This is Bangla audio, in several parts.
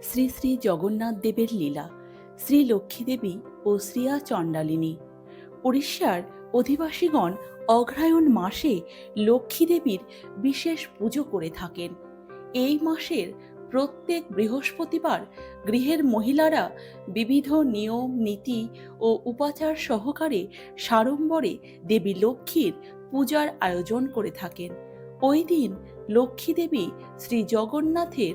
শ্রী শ্রী জগন্নাথ দেবের লীলা, শ্রী লক্ষ্মী দেবী ও শ্রিয়া চণ্ডালিনী। উড়িষ্যার অধিবাসীগণ অগ্রহায়ণ মাসে লক্ষ্মী দেবীর বিশেষ পুজো করে থাকেন। এই মাসের প্রত্যেক বৃহস্পতিবার গৃহের মহিলারা বিবিধ নিয়ম নীতি ও উপাচার সহকারে সাড়ম্বরে দেবী লক্ষ্মীর পূজার আয়োজন করে থাকেন। ওই দিন লক্ষ্মী দেবী শ্রী জগন্নাথের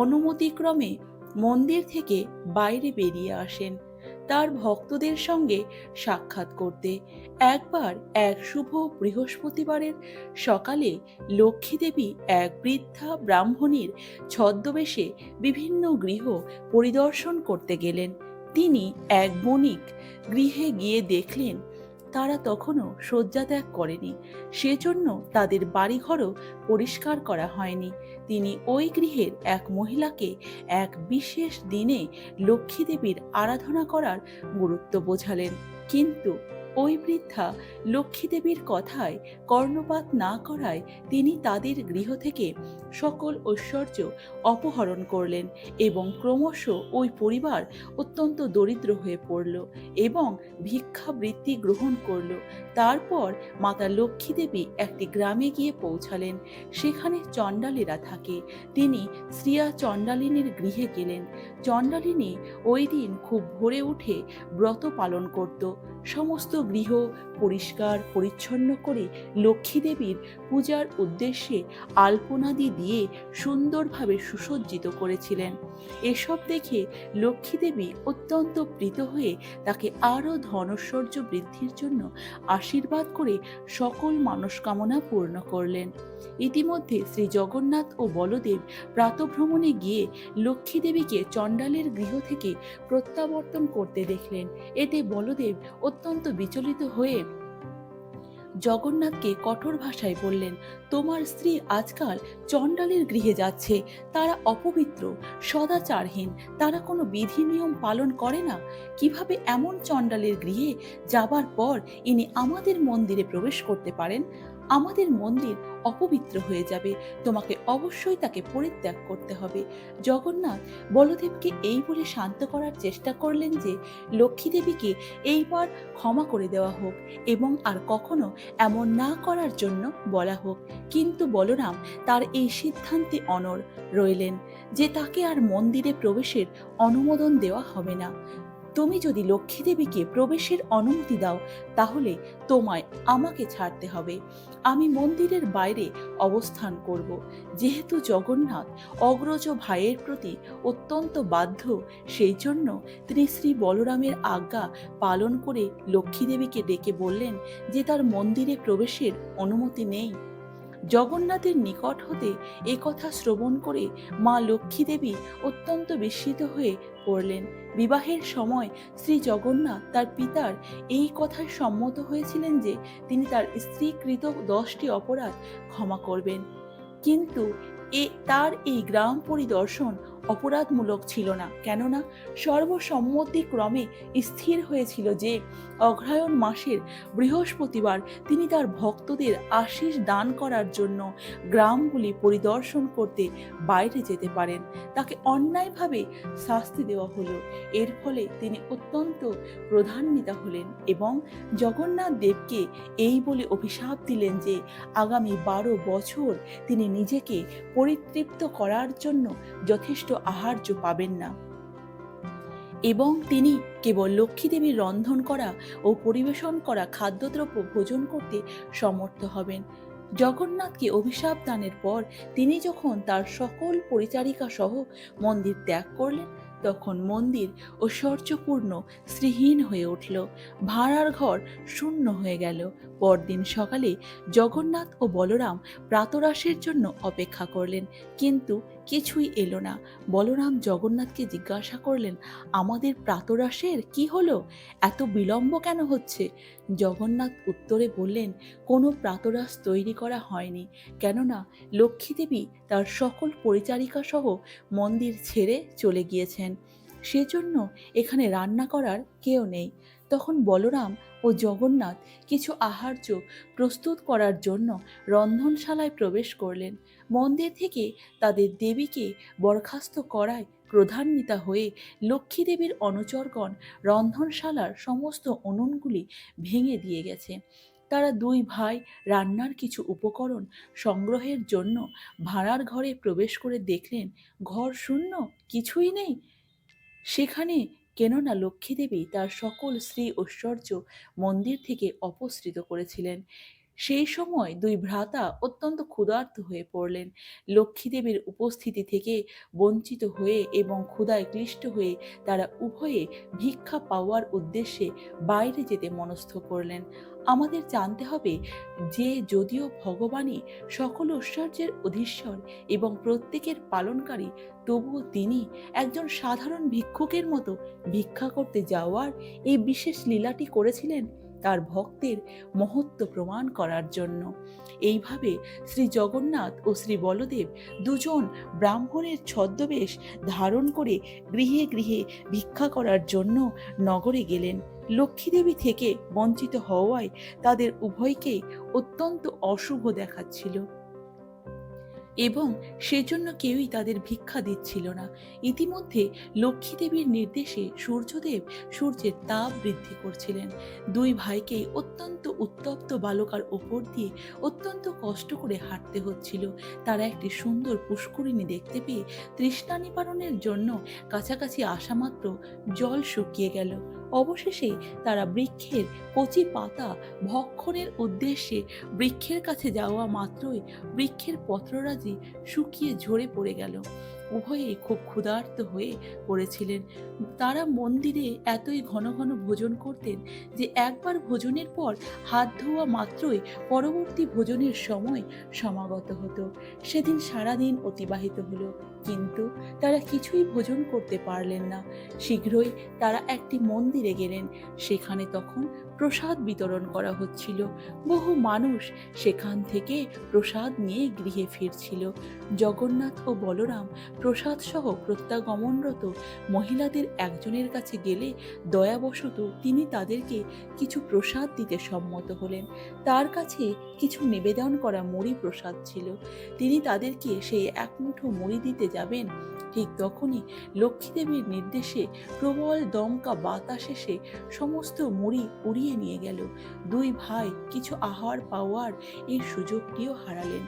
অনুমতিক্রমে মন্দির থেকে বাইরে বেরিয়ে আসেন তার ভক্তদের সঙ্গে সাক্ষাৎ করতে। একবার এক শুভ বৃহস্পতিবারের সকালে লক্ষ্মী দেবী এক বৃদ্ধা ব্রাহ্মণীর ছদ্মবেশে বিভিন্ন গৃহ পরিদর্শন করতে গেলেন। তিনি এক বণিক গৃহে গিয়ে দেখলেন তারা তখনও শয্যা ত্যাগ করেনি, সেজন্য তাদের বাড়িঘরও পরিষ্কার করা হয়নি। তিনি ওই গৃহের এক মহিলাকে এক বিশেষ দিনে লক্ষ্মী দেবীর আরাধনা করার গুরুত্ব বোঝালেন। কিন্তু ওই বৃদ্ধা লক্ষ্মী দেবীর কথায় কর্ণপাত না করায় তিনি তাদের গৃহ থেকে সকল ঐশ্বর্য অপহরণ করলেন এবং ক্রমশ ওই পরিবার অত্যন্ত দরিদ্র হয়ে পড়ল এবং ভিক্ষাবৃত্তি গ্রহণ করল। তারপর মাতা লক্ষ্মী দেবী একটি গ্রামে গিয়ে পৌঁছালেন। সেখানে চণ্ডালীরা থাকে। তিনি শ্রিয়া চণ্ডালিনীর গৃহে গেলেন। চণ্ডালিনী ওই দিন খুব ভোরে উঠে ব্রত পালন করত। সমস্ত গৃহ পরিষ্কার পরিচ্ছন্ন করে লক্ষ্মী দেবীর পূজার উদ্দেশ্যে আলপনাদি দিয়ে সুন্দরভাবে সুসজ্জিত করেছিলেন। এসব দেখে লক্ষ্মী দেবী অত্যন্ত প্রীত হয়ে তাকে আরও ধনৈশ্বর্য বৃদ্ধির জন্য আশীর্বাদ করে সকল মানসকামনা পূর্ণ করলেন। ইতিমধ্যে শ্রী জগন্নাথ ও বলদেব প্রাতভ্রমণে গিয়ে লক্ষ্মী দেবীকে চণ্ডালের গৃহ থেকে প্রত্যাবর্তন করতে দেখলেন। এতে বলদেব অত্যন্ত বিচলিত হয়ে জগন্নাথকে কঠোর ভাষায় বললেন, তোমার স্ত্রী আজকাল চণ্ডালের গৃহে যাচ্ছে। তারা অপবিত্র, সদাচারহীন, তারা কোনো বিধি নিয়ম পালন করে না। কিভাবে এমন চণ্ডালের গৃহে যাবার পর ইনি আমাদের মন্দিরে প্রবেশ করতে পারেন? আমাদের মন্দির অপবিত্র হয়ে যাবে। তোমাকে অবশ্যই তাকে পরিত্যাগ করতে হবে। জগন্নাথ বলদেবকে এই বলে শান্ত করার চেষ্টা করলেন যে লক্ষ্মী দেবীকে এইবার ক্ষমা করে দেওয়া হোক এবং আর কখনো এমন না করার জন্য বলা হোক। কিন্তু বলরাম তার এই সিদ্ধান্তে অনড় রইলেন যে তাকে আর মন্দিরে প্রবেশের অনুমোদন দেওয়া হবে না। তুমি যদি লক্ষ্মী দেবীকে প্রবেশের অনুমতি দাও তাহলে তোমায় আমাকে ছাড়তে হবে। আমি মন্দিরের বাইরে অবস্থান করব। যেহেতু জগন্নাথ অগ্রজ ভাইয়ের প্রতি অত্যন্ত বাধ্য, সেই জন্য তিনি শ্রী বলরামের আজ্ঞা পালন করে লক্ষ্মী দেবীকে ডেকে বললেন যে তার মন্দিরে প্রবেশের অনুমতি নেই। জগন্নাথের নিকট হতে এ কথা শ্রবণ করে মা লক্ষ্মী দেবী অত্যন্ত বিস্মিত হয়ে পড়লেন। বিবাহের সময় শ্রী জগন্নাথ তার পিতার এই কথায় সম্মত হয়েছিলেন যে তিনি তার স্ত্রীকৃত 10টি অপরাধ ক্ষমা করবেন। কিন্তু তার এই গ্রাম পরিদর্শন অপরাধমূলক ছিল না, কেননা সর্বসম্মতিক্রমে স্থির হয়েছিল যে অগ্রহায়ণ মাসের বৃহস্পতিবার তিনি তার ভক্তদের আশীষ দান করার জন্য গ্রামগুলি পরিদর্শন করতে বাইরে যেতে পারেন। তাকে অন্যায়ভাবে শাস্তি দেওয়া হলো। এর ফলে তিনি অত্যন্ত ক্রোধান্বিত হলেন এবং জগন্নাথ দেবকে এই বলে অভিশাপ দিলেন যে আগামী 12 বছর তিনি নিজেকে পরিতৃপ্ত করার জন্য যথেষ্ট আহার্য পাবেন না এবং তিনি কেবল লক্ষ্মী দেবীর রন্ধন করা ও পরিবেশন করা খাদ্যদ্রব্য ভোজন করতে সমর্থ হবেন। জগন্নাথকে অভিশাপ দানের পর তিনি যখন তার সকল পরিচারিকা সহ মন্দির ত্যাগ করলেন তখন মন্দির ঐশ্বর্যপূর্ণ শ্রীহীন হয়ে উঠল। ভাড়ার ঘর শূন্য হয়ে গেল। পরদিন সকালে জগন্নাথ ও বলরাম প্রাতরাশের জন্য অপেক্ষা করলেন, কিন্তু কিছুই এলো না। বলরাম জগন্নাথকে জিজ্ঞাসা করলেন, আমাদের প্রাতরাশের কি হলো? এত বিলম্ব কেন হচ্ছে? জগন্নাথ উত্তরে বললেন, কোনো প্রাতরাশ তৈরি করা হয়নি, কেননা লক্ষ্মী দেবী তার সকল পরিচারিকা সহ মন্দির ছেড়ে চলে গিয়েছেন। সেজন্য এখানে রান্না করার কেউ নেই। তখন বলরাম ও জগন্নাথ কিছু আহার্য প্রস্তুত করার জন্য রন্ধনশালায় প্রবেশ করলেন। মন্দির থেকে তাদের দেবীকে বরখাস্ত করায় ক্রোধান্বিত হয়ে লক্ষ্মী দেবীর অনুচরগণ রন্ধনশালার সমস্ত উনুনগুলি ভেঙে দিয়ে গেছে। তারা দুই ভাই রান্নার কিছু উপকরণ সংগ্রহের জন্য ভাড়ার ঘরে প্রবেশ করে দেখলেন ঘর শূন্য, কিছুই নেই সেখানে, কেননা লক্ষ্মীদেবী তার সকল শ্রী ঐশ্বর্য মন্দির থেকে অপসৃত করেছিলেন। সেই সময় দুই ভ্রাতা অত্যন্ত ক্ষুধার্ত হয়ে পড়লেন। লক্ষ্মীদেবীর উপস্থিতি থেকে বঞ্চিত হয়ে এবং ক্ষুধায় ক্লিষ্ট হয়ে তারা উভয়ে ভিক্ষা পাওয়ার উদ্দেশ্যে বাইরে যেতে মনস্থ করলেন। আমাদের জানতে হবে যে যদিও ভগবানই সকল ঐশ্বর্যের অধীশ্বর এবং প্রত্যেকের পালনকারী, তবুও তিনি একজন সাধারণ ভিক্ষুকের মতো ভিক্ষা করতে যাওয়ার এই বিশেষ লীলাটি করেছিলেন তার ভক্তের মহত্ব প্রমাণ করার জন্য। এইভাবে শ্রী জগন্নাথ ও শ্রী বলদেব দুজন ব্রাহ্মণের ছদ্মবেশ ধারণ করে গৃহে গৃহে ভিক্ষা করার জন্য নগরে গেলেন। লক্ষ্মীদেবী থেকে বঞ্চিত হওয়ায় তাদের উভয়কেই অত্যন্ত অশুভ দেখাচ্ছিল এবং সেজন্য কেউই তাদের ভিক্ষা দিচ্ছিল না। ইতিমধ্যে লক্ষ্মীদেবীর নির্দেশে সূর্যদেব সূর্যের তাপ বৃদ্ধি করছিলেন। দুই ভাইকেই অত্যন্ত উত্তপ্ত বালকার ওপর দিয়ে অত্যন্ত কষ্ট করে হাঁটতে হচ্ছিল। তারা একটি সুন্দর পুষ্করিণী দেখতে পেয়ে তৃষ্ণা নিবারণের জন্য কাছাকাছি আসা মাত্র জল শুকিয়ে গেল। অবশেষে তারা বৃক্ষের কচি পাতা ভক্ষণের উদ্দেশ্যে বৃক্ষের কাছে যাওয়া মাত্রই বৃক্ষের পত্ররাজি শুকিয়ে ঝরে পড়ে গেল। উভয়েই খুব ক্ষুধার্ত হয়ে পড়েছিলেন। তারা মন্দিরে এতই ঘন ঘন ভোজন করতেন যে একবার ভোজনের পর হাত ধোয়া মাত্রই পরবর্তী ভোজনের সময় সমাগত হতো। সেদিন সারাদিন অতিবাহিত হলো, কিন্তু তারা কিছুই ভোজন করতে পারলেন না। শীঘ্রই তারা একটি মন্দিরে গেলেন। সেখানে তখন প্রসাদ বিতরণ করা হচ্ছিল। বহু মানুষ সেখান থেকে প্রসাদ নিয়ে গৃহে ফিরছিল। জগন্নাথ ও বলরাম প্রসাদ সহ প্রত্যাগমনরত মহিলাদের একজনের কাছে গেলে দয়াবশত তিনি তাদেরকে কিছু প্রসাদ দিতে সম্মত হলেন। তার কাছে কিছু নিবেদন করা মুড়ি প্রসাদ ছিল। তিনি তাদেরকে সেই এক মুঠো মুড়ি দিতে যাবেন, ঠিক তখনই লক্ষ্মীদেবীর নির্দেশে প্রবল দমকা বাতাস এসে সমস্ত মুড়ি উড়িয়ে নিয়ে গেল। দুই ভাই কিছু আহার পাওয়ার এই সুযোগটিও হারালেন।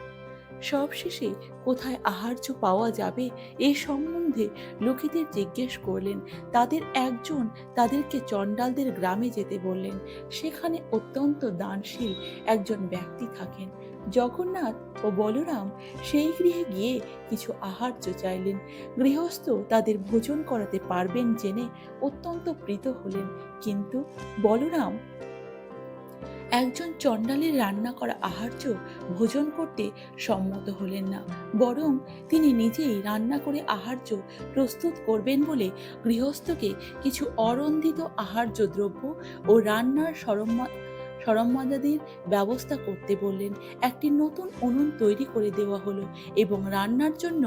সবশেষে কোথায় আহার্য পাওয়া যাবে এই সম্বন্ধে লোকেদের জিজ্ঞেস করলেন। তাদের একজন তাদেরকে চণ্ডালদের গ্রামে যেতে বললেন। সেখানে অত্যন্ত দানশীল একজন ব্যক্তি থাকেন। জগন্নাথ ও বলরাম সেই গৃহে গিয়ে কিছু আহার্য চাইলেন। গৃহস্থ তাদের ভোজন করাতে পারবেন জেনে অত্যন্ত প্রীত হলেন, কিন্তু বলরাম একজন চণ্ডালের রান্না করা আহার্য ভোজন করতে সম্মত হলেন না, বরং তিনি নিজেই রান্না করে আহার্য প্রস্তুত করবেন বলে গৃহস্থকে কিছু অরন্ধিত আহার্য দ্রব্য ও রান্নার সরঞ্জামাদির ব্যবস্থা করতে বললেন। একটি নতুন উনুন তৈরি করে দেওয়া হলো এবং রান্নার জন্য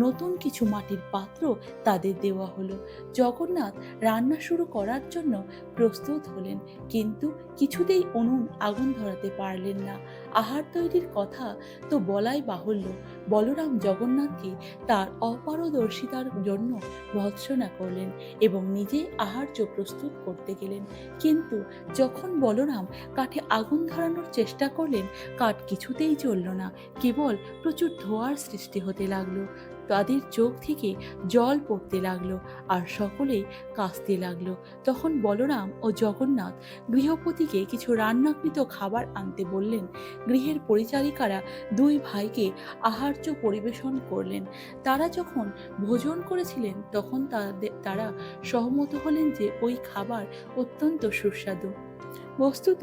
নতুন কিছু মাটির পাত্র তাদের দেওয়া হলো। জগন্নাথ রান্না শুরু করার জন্য প্রস্তুত হলেন, কিন্তু কিছুতেই উনুন আগুন ধরাতে পারলেন না। আহার তৈরির কথা তো বলাই বাহুল্য। বলরাম জগন্নাথকে তার অপারদর্শিতার জন্য ভৎসনা করলেন এবং নিজে আহার্য প্রস্তুত করতে গেলেন। কিন্তু যখন বলরাম কাঠে আগুন ধরানোর চেষ্টা করলেন, কাঠ কিছুতেই জ্বলল না, কেবল প্রচুর ধোঁয়ার সৃষ্টি হতে লাগলো। তাদের চোখ থেকে জল পড়তে লাগলো আর সকলেই কাঁদতে লাগলো। তখন বলরাম ও জগন্নাথ গৃহপতিকে কিছু রান্নাকৃত খাবার আনতে বললেন। গৃহের পরিচারিকারা দুই ভাইকে আহার্য পরিবেশন করলেন। তারা যখন ভোজন করেছিলেন তখন তারা সহমত হলেন যে ওই খাবার অত্যন্ত সুস্বাদু। বস্তুত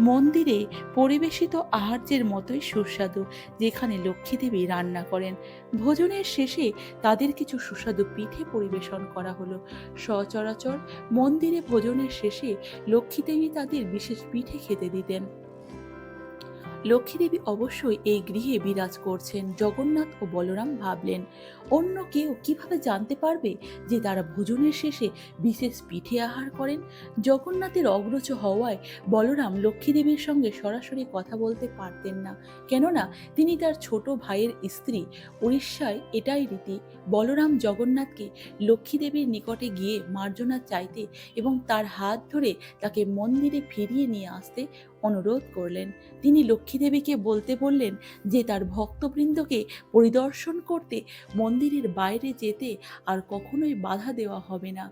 মন্দিরে পরিবেশিত আহার্যের মতোই সুস্বাদু, যেখানে লক্ষ্মীদেবী রান্না করেন। ভোজনের শেষে তাদের কিছু সুস্বাদু পিঠে পরিবেশন করা হলো। সচরাচর মন্দিরে ভোজনের শেষে লক্ষ্মীদেবী তাদের বিশেষ পিঠে খেতে দিতেন। লক্ষ্মীদেবী অবশ্যই এই গৃহে বিরাজ করছেন। জগন্নাথ ও বলরাম ভাবলেন, অন্য কেউ কিভাবে জানতে পারবে যে তারা ভোজনের শেষে বিশেষ পিঠে আহার করেন? জগন্নাথের অগ্রজ হওয়ায় বলরাম লক্ষ্মীদেবীর সঙ্গে সরাসরি কথা বলতে পারতেন না, কেননা তিনি তার ছোট ভাইয়ের স্ত্রী। উড়িষ্যায় এটাই রীতি। বলরাম জগন্নাথকে লক্ষ্মীদেবীর নিকটে গিয়ে মার্জনা চাইতে এবং তার হাত ধরে তাকে মন্দিরে ফিরিয়ে নিয়ে আসতে অনুরোধ করলেন। তিনি লক্ষ্মীদেবীকে বলতে বললেন যে তার ভক্তবৃন্দকে পরিদর্শন করতে মন্দিরের বাইরে যেতে আর কখনোই বাধা দেওয়া হবে না,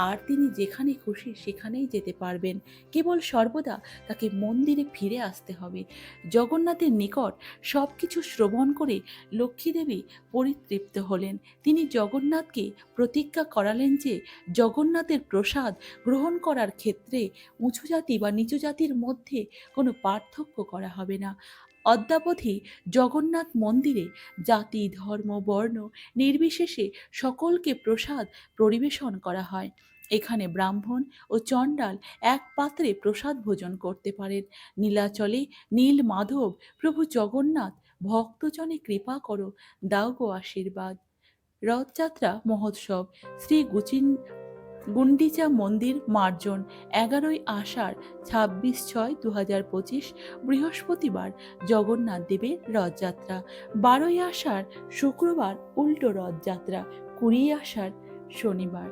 আর তিনি যেখানে খুশি সেখানেই যেতে পারবেন, কেবল সর্বদা তাকে মন্দিরে ফিরে আসতে হবে। জগন্নাথের নিকট সব কিছু শ্রবণ করে লক্ষ্মীদেবী পরিতৃপ্ত হলেন। তিনি জগন্নাথকে প্রতিজ্ঞা করালেন যে জগন্নাথের প্রসাদ গ্রহণ করার ক্ষেত্রে উঁচু জাতি বা নিচু জাতির মধ্যে কোনো পার্থক্য করা হবে না। অদ্যাবধি জগন্নাথ মন্দিরে জাতি, ধর্ম, বর্ণ নির্বিশেষে সকলকে প্রসাদ পরিবেশন করা হয়। এখানে ব্রাহ্মণ ও চণ্ডাল এক পাত্রে প্রসাদ ভোজন করতে পারেন। নীলাচলে নীল মাধব প্রভু জগন্নাথ, ভক্তজনে কৃপা করো, দাও গো আশীর্বাদ। রথযাত্রা মহোৎসব শ্রী গুন্ডিচা মন্দির মার্জন 11ই আষাঢ় 26/6/2025 বৃহস্পতিবার জগন্নাথ দেবের রথযাত্রা। 12ই আষাঢ় শুক্রবার উল্টো রথযাত্রা, 20ই আষাঢ় শনিবার।